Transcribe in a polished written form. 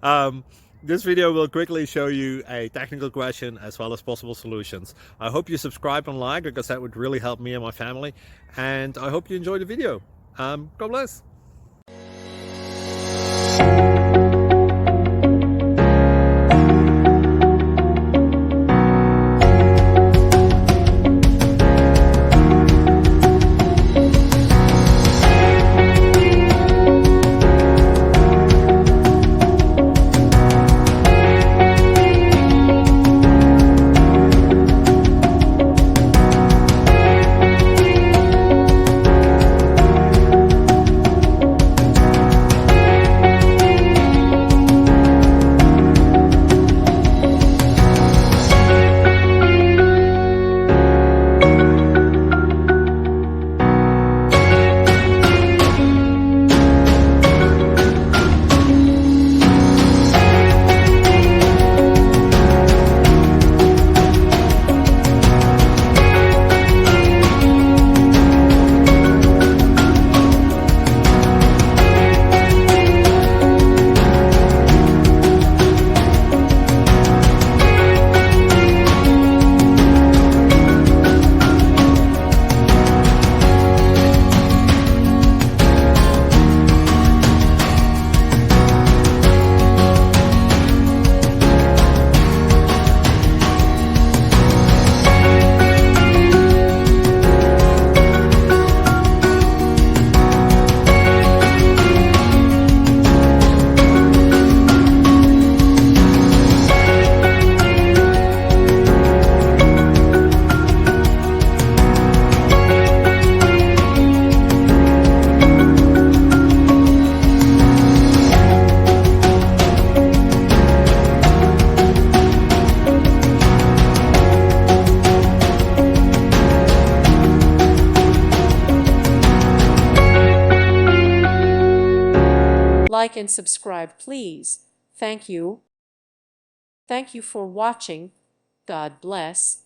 um, this video will quickly show you a technical question as well as possible solutions. I hope you subscribe and like, because that would really help me and my family. And I hope you enjoy the video. God bless. Like and subscribe, please. Thank you. Thank you for watching. God bless.